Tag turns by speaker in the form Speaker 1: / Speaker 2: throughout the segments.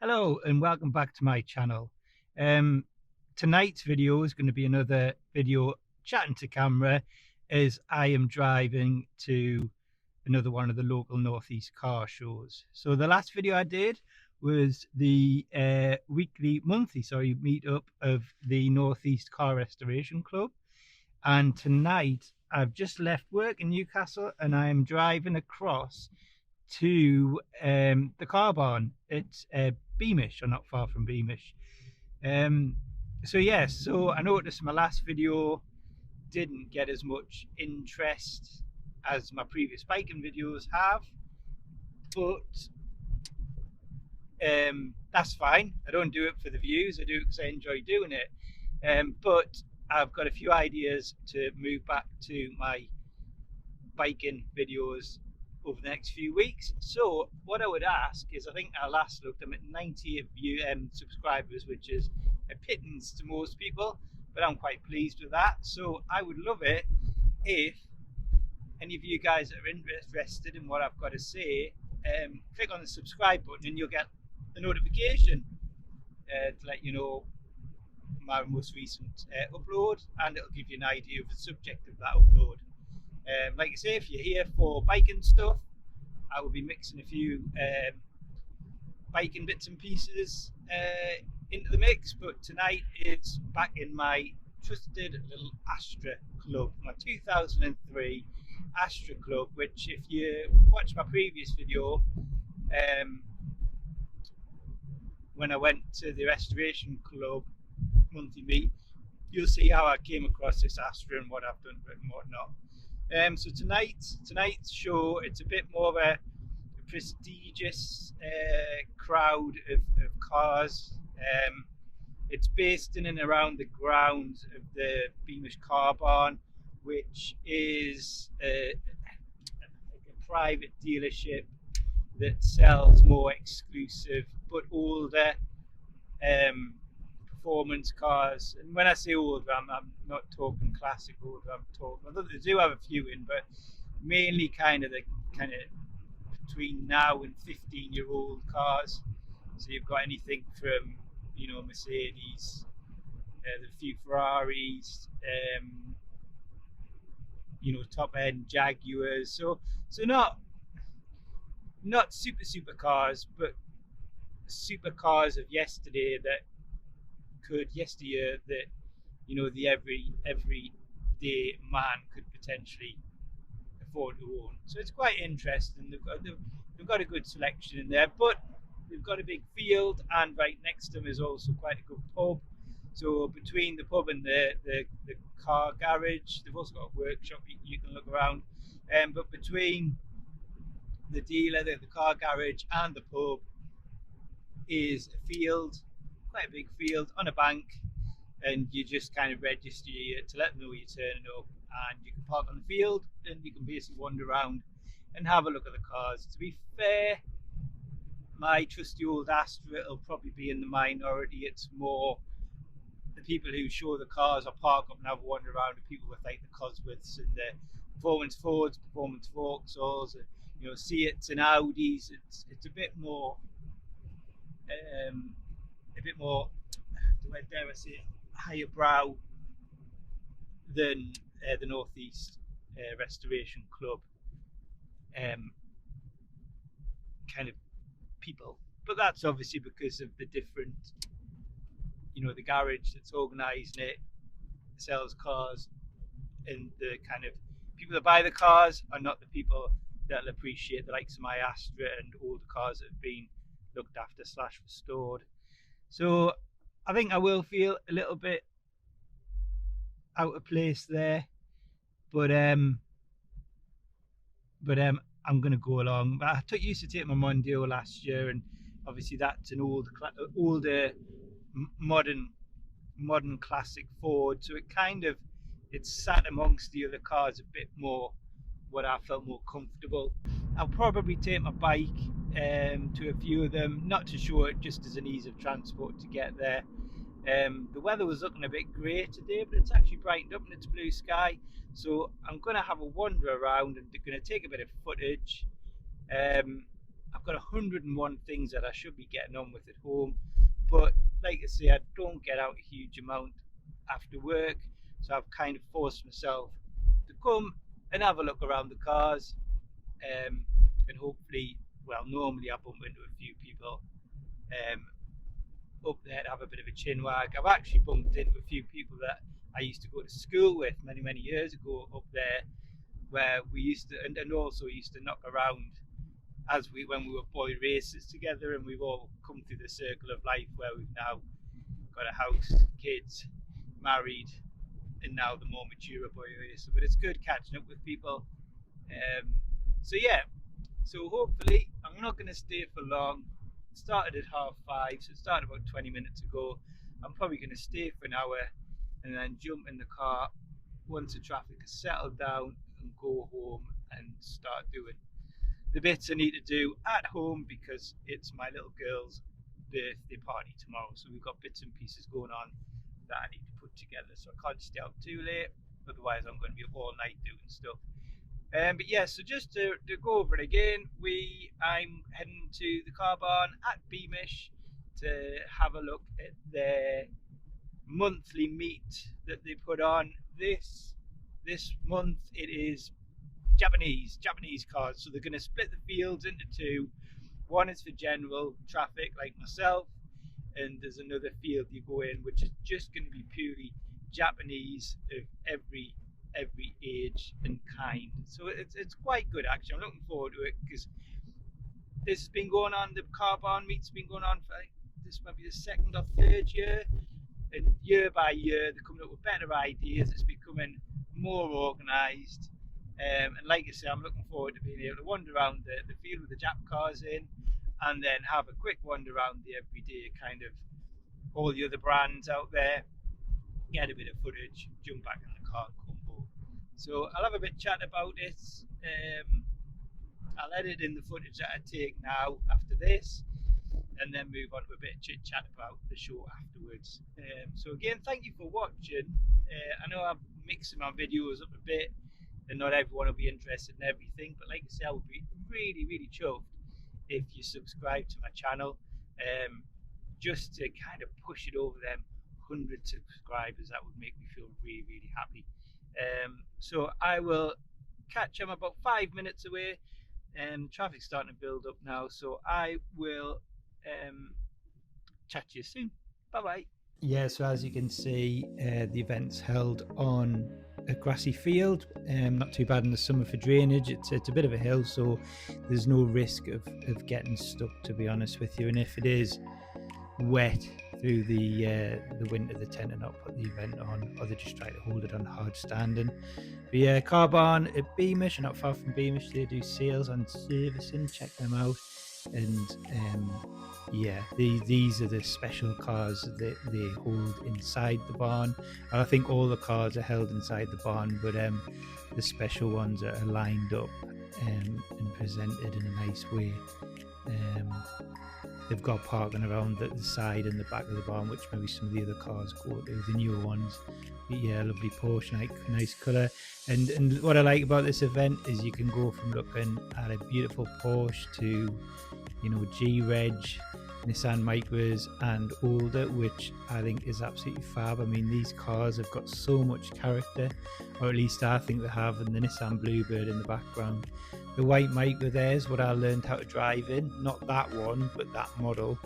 Speaker 1: Hello and welcome back to my channel. Um, Tonight's video is going to be another video chatting to camera as I am driving to another one of the local Northeast car shows. So the last video I did was the monthly meetup of the Northeast Car Restoration Club, and tonight I've just left work in Newcastle and I am driving across to the car barn. It's Beamish, or not far from Beamish. So I noticed my last video didn't get as much interest as my previous biking videos have, but that's fine. I don't do it for the views, I do it because I enjoy doing it. But I've got a few ideas to move back to my biking videos over the next few weeks. So what I would ask is, I think I last looked, I'm at 90 subscribers, which is a pittance to most people, but I'm quite pleased with that. So I would love it if any of you guys are interested in what I've got to say, click on the subscribe button and you'll get a notification to let you know my most recent upload, and it'll give you an idea of the subject of that upload. Like I say, if you're here for biking stuff, I will be mixing a few biking bits and pieces into the mix, but tonight is back in my trusted little Astra Club, my 2003 Astra Club, which if you watch my previous video, when I went to the Restoration Club monthly meet, you'll see how I came across this Astra and what I've done with it and whatnot. So tonight's show, it's a bit more of a prestigious crowd of cars. It's based in and around the grounds of the Beamish car barn, which is a private dealership that sells more exclusive but older performance cars. And when I say older, I'm not talking classic older. I'm talking, although they do have a few in, but mainly kind of between now and 15-year-old cars. So you've got anything from Mercedes, the few Ferraris, top end Jaguars. So not super cars, but supercars of yesteryear that the everyday man could potentially afford to own. So it's quite interesting. They've got a good selection in there, but they've got a big field, and right next to them is also quite a good pub. So between the pub and the car garage, they've also got a workshop you can look around. But between the dealer, the car garage, and the pub is a field, quite a big field on a bank, and you just kind of register to let them know you're turning up, and you can park on the field and you can basically wander around and have a look at the cars. To be fair, my trusty old Astra will probably be in the minority. It's more the people who show the cars or park up and have a wander around, the people with like the Cosworths and the performance Fords, performance Vauxhalls, Seats and Audis. It's a bit more dare I say, higher brow than the Northeast Restoration Club kind of people. But that's obviously because of the different, the garage that's organising it sells cars, and the kind of people that buy the cars are not the people that'll appreciate the likes of my Astra and all the cars that have been looked after / restored. So I think I will feel a little bit out of place there, but I'm going to go along. I used to take my Mondeo last year, and obviously that's an older modern classic Ford, so it's sat amongst the other cars a bit more what I felt more comfortable. I'll probably take my bike to a few of them, not to show it, just as an ease of transport to get there. The weather was looking a bit grey today, but it's actually brightened up and it's blue sky, so I'm going to have a wander around and going to take a bit of footage. I've got 101 things that I should be getting on with at home, but like I say, I don't get out a huge amount after work, so I've kind of forced myself to come and have a look around the cars, and hopefully, well, normally I bump into a few people up there to have a bit of a chin wag. I've actually bumped into a few people that I used to go to school with many years ago up there, where we used to, and also used to knock around when we were boy racers together, and we've all come through the circle of life where we've now got a house, kids, married, and now the more mature boy racer. But it's good catching up with people. So yeah, so hopefully I'm not going to stay for long. It started at 5:30, so it started about 20 minutes ago. I'm probably going to stay for an hour and then jump in the car once the traffic has settled down and go home and start doing the bits I need to do at home, because it's my little girl's birthday party tomorrow, so we've got bits and pieces going on that I need to put together, so I can't stay out too late, otherwise I'm going to be up all night doing stuff. But yeah, so just to go over it again, I'm heading to the car barn at Beamish to have a look at their monthly meet that they put on. This month it is Japanese cars, so they're going to split the fields into two. One is for general traffic like myself, and there's another field you go in which is just going to be purely Japanese of every age and kind. So it's quite good actually. I'm looking forward to it, because this has been going on, the car barn meet's been going on for, this might be the second or third year, and year by year they're coming up with better ideas. It's becoming more organised, and like I say, I'm looking forward to being able to wander around the field with the Jap cars in, and then have a quick wander around the everyday kind of all the other brands out there, get a bit of footage, jump back in the car and come home. So I'll have a bit chat about it. I'll edit in the footage that I take now after this, and then move on to a bit of chit chat about the show afterwards. So again, thank you for watching. I know I'm mixing my videos up a bit, and not everyone will be interested in everything, but like I say, I would be really chuffed if you subscribe to my channel, just to kind of push it over them 100 subscribers. That would make me feel really happy. So I will catch them about 5 minutes away, and traffic's starting to build up now, so I will chat to you soon. Bye bye. Yeah, so as you can see, the event's held on a grassy field, not too bad in the summer for drainage. It's a bit of a hill, so there's no risk of getting stuck, to be honest with you. And if it is wet through the winter, they tend to not put the event on, or they just try to hold it on hard standing. But yeah, car barn at Beamish, not far from Beamish, they do sales and servicing. Check them out. And yeah, these are the special cars that they hold inside the barn, and I think all the cars are held inside the barn, but the special ones are lined up and presented in a nice way. They've got parking around the side and the back of the barn, which maybe some of the other cars go to, the newer ones. But yeah, lovely Porsche, nice colour. And what I like about this event is you can go from looking at a beautiful Porsche to, you know, G-Reg, Nissan Micras and older, which I think is absolutely fab. I mean, these cars have got so much character, or at least I think they have, and the Nissan Bluebird in the background. The white Micra there is what I learned how to drive in, not that one, but that model.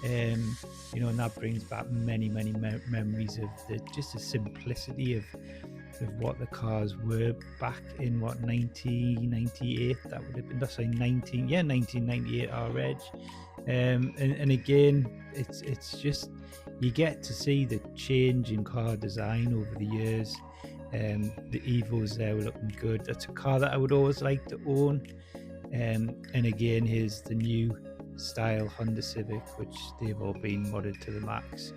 Speaker 1: You know, and that brings back many memories of just the simplicity of what the cars were back in 1998. That would have been, that's like 1998 R-Reg. And again, it's just, you get to see the change in car design over the years. The Evos there were looking good. That's a car that I would always like to own. And again, here's the new style Honda Civic, which they've all been modded to the max,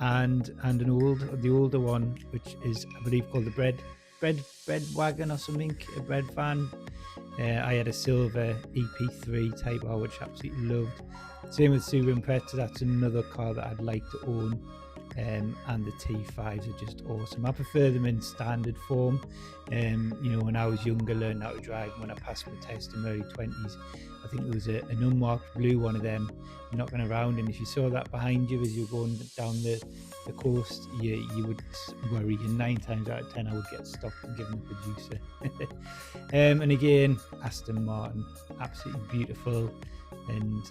Speaker 1: and the older one, which is, I believe, called the bread wagon or something, a bread van. I had a silver EP3 Type R, which I absolutely loved. Same with Subaru Impreza. That's another car that I'd like to own. and the T5s are just awesome. I prefer them in standard form. You know, when I was younger, learning how to drive, when I passed my test in my early 20s, I think there was an unmarked blue one of them knocking around, and if you saw that behind you as you were going down the coast, you would worry, and 9 times out of 10 I would get stopped and given the producer. And again, Aston Martin, absolutely beautiful, and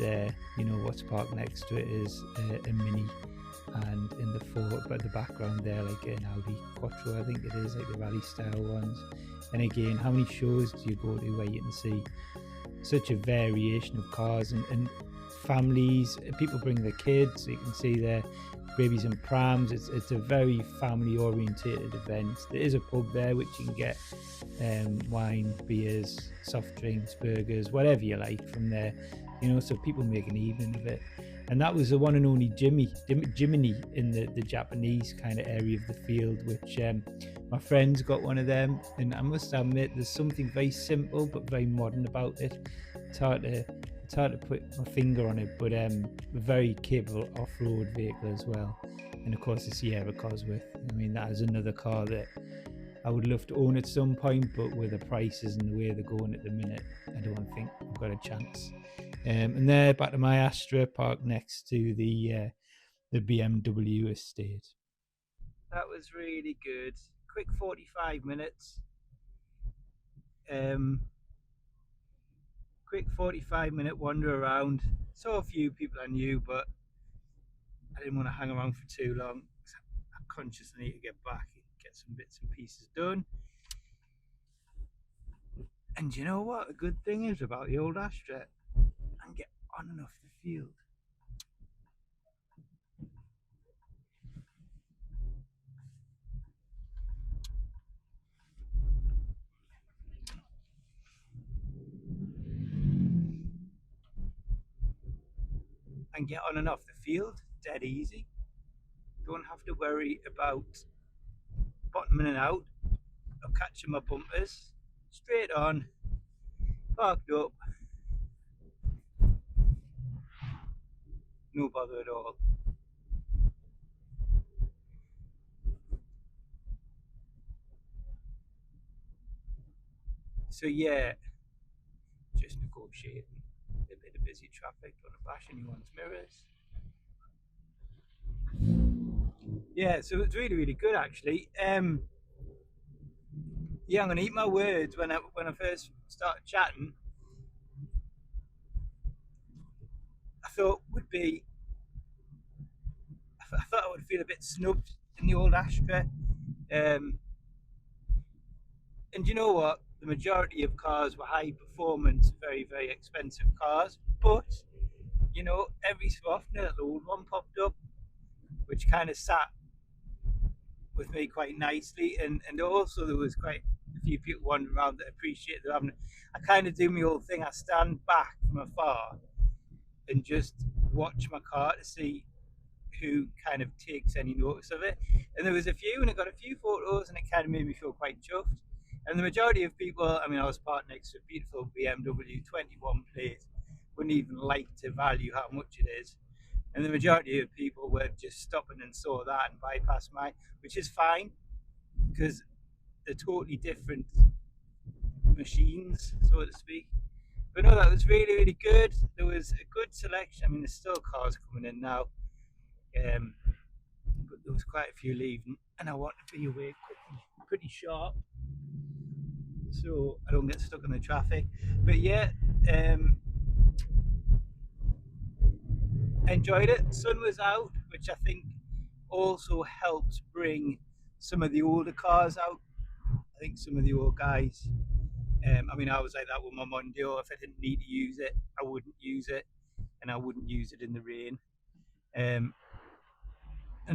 Speaker 1: you know, what's parked next to it is a Mini, and in the photo, but the background there, like an Audi Quattro, I think it is, like the rally style ones. And again, how many shows do you go to where you can see such a variation of cars, and families, people bring their kids, so you can see their babies and prams. It's a very family orientated event. There is a pub there which you can get wine, beers, soft drinks, burgers, whatever you like from there, you know, so people make an evening of it. And that was the one and only Jimny in the Japanese kind of area of the field, which my friends got one of them, and I must admit there's something very simple but very modern about it. It's hard to put my finger on it, but a very capable off-road vehicle as well. And of course the Sierra Cosworth. I mean, that is another car that I would love to own at some point, but with the prices and the way they're going at the minute, I don't think I've got a chance. And there, back to my Astra, parked next to the BMW estate. That was really good. Quick 45 minutes. Quick 45-minute wander around. Saw a few people I knew, but I didn't want to hang around for too long. I'm conscious I need to get back and get some bits and pieces done. And you know what? A good thing is about the old Astra, I can get on and off the field. And get on and off the field dead easy. Don't have to worry about bottoming out or catching my bumpers. Straight on, parked up, no bother at all. So yeah, just negotiating a bit of busy traffic, don't bash anyone's mirrors. Yeah, so it's really good actually. Yeah, I'm gonna eat my words when I first started chatting. I thought I thought I would feel a bit snubbed in the old Astra. And you know what? The majority of cars were high performance, very expensive cars. But you know, every so often an old one popped up, which kind of sat with me quite nicely. And also there was quite a few people wandering around that appreciate that having. I kind of do my old thing. I stand back from afar and just watch my car to see who kind of takes any notice of it. And there was a few, and I got a few photos, and it kind of made me feel quite chuffed. And the majority of people, I mean, I was parked next to a beautiful BMW 21 plate, wouldn't even like to value how much it is. And the majority of people were just stopping and saw that and bypassed mine, which is fine because they're totally different machines, so to speak. But no, that was really good. There was a good selection. I mean, there's still cars coming in now, but there was quite a few leaving, and I want to be away pretty sharp, so I don't get stuck in the traffic. But yeah, enjoyed it. Sun was out, which I think also helps bring some of the older cars out. I think some of the old guys. I mean, I was like that with my Mondio. If I didn't need to use it, I wouldn't use it, and I wouldn't use it in the rain. And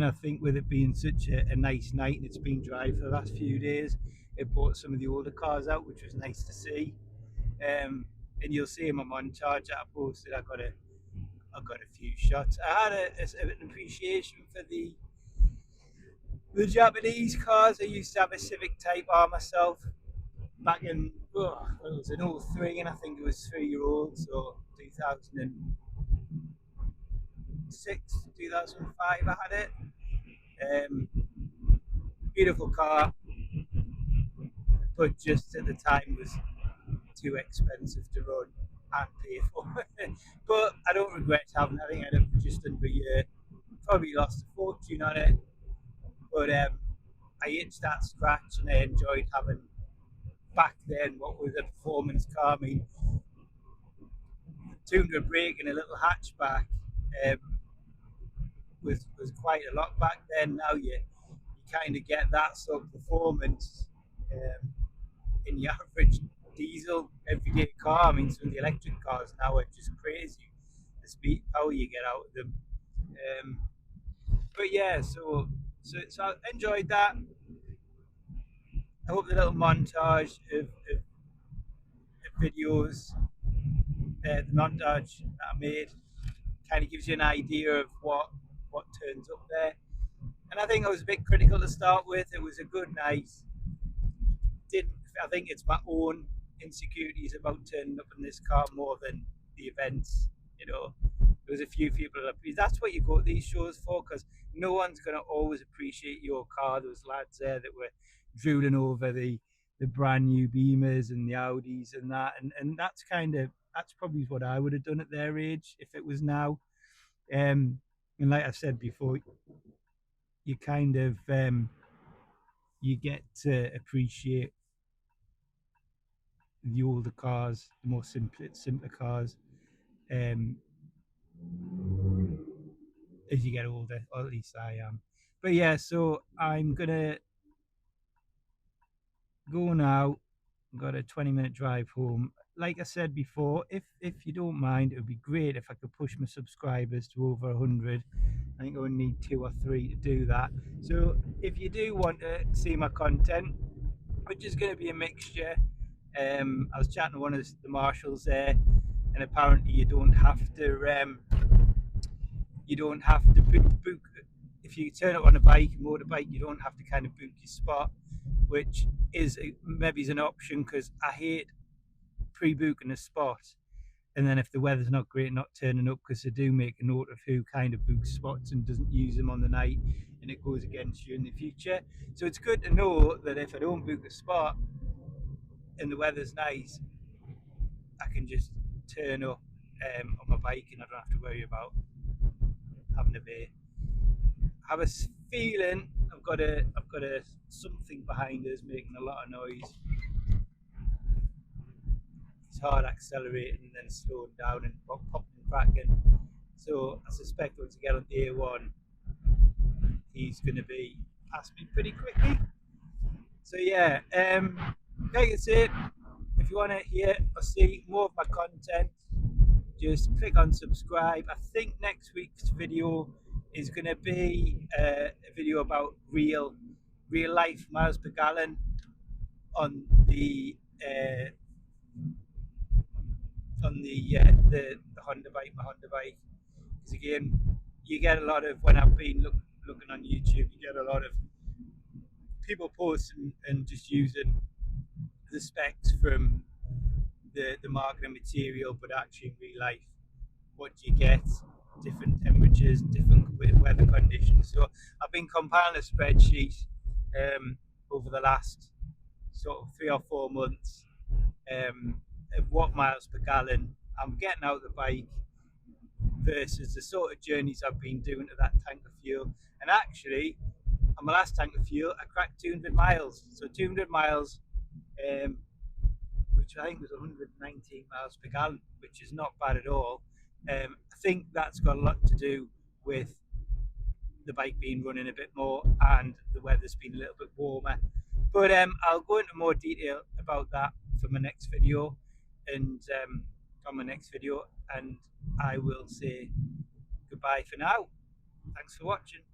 Speaker 1: I think with it being such a nice night and it's been dry for the last few days, it brought some of the older cars out, which was nice to see. And you'll see in my montage that I posted, I got a few shots. I had an appreciation for the Japanese cars. I used to have a Civic Type R myself back in, it was an 03, and I think it was 3-year-old, so 2006, 2005 I had it. Um, Beautiful car, but just at the time was too expensive to run and pay for. But I don't regret having. I think I had it for just under a year. Probably lost a fortune on it, but I itched that scratch, and I enjoyed having back then what was a performance car. I mean, 200 brake and a little hatchback um, was quite a lot back then. Now you kind of get that sort of performance in the average diesel everyday car. I mean, some of the electric cars now are just crazy. The speed power you get out of them. Um, but yeah, so I enjoyed that. I hope the little montage of videos, the montage that I made, kind of gives you an idea of what turns up there. And I think I was a bit critical to start with. It was a good night. Didn't I think it's my own insecurities about turning up in this car more than the events. You know, there was a few people that that's what you go to these shows for, because no one's going to always appreciate your car. There was lads there that were drooling over the brand new Beamers and the Audis and that, and that's probably what I would have done at their age if it was now. And like I said before, you kind of you get to appreciate the older cars, the more simpler cars, um, as you get older, or at least I am. But yeah, so I'm gonna go now. I've got a 20-minute drive home. Like I said before, if you don't mind, it would be great if I could push my subscribers to over 100. I think I would need 2 or 3 to do that. So if you do want to see my content, which is going to be a mixture, I was chatting to one of the marshals there, and apparently you don't have to book if you turn up on a motorbike. You don't have to kind of book your spot, which is maybe is an option, because I hate pre-booking a spot and then if the weather's not great, not turning up, because they do make a note of who kind of books spots and doesn't use them on the night, and it goes against you in the future. So it's good to know that if I don't book a spot and the weather's nice, I can just turn up on my bike and I don't have to worry about having a beer. I have a feeling I've got a something behind us making a lot of noise. It's hard accelerating and then slowing down and popping and cracking. So I suspect once I get on the A1, he's going to be past me pretty quickly. So yeah, like I said, if you want to hear or see more of my content, just click on subscribe. I think next week's video is going to be a video about real life miles per gallon on the Honda bike, my Honda bike. Because again, you get a lot of, when I've been looking on YouTube, you get a lot of people posting and just using the specs from the marketing material, but actually in real life, what do you get? Different temperatures, different weather conditions. So I've been compiling a spreadsheet over the last sort of 3 or 4 months of what miles per gallon I'm getting out of the bike versus the sort of journeys I've been doing to that tank of fuel. And actually, on my last tank of fuel, I cracked 200 miles. So 200 miles, which I think was 119 miles per gallon, which is not bad at all. I think that's got a lot to do with the bike being running a bit more and the weather's been a little bit warmer. But I'll go into more detail about that for my next video, and on my next video, and I will say goodbye for now. Thanks for watching.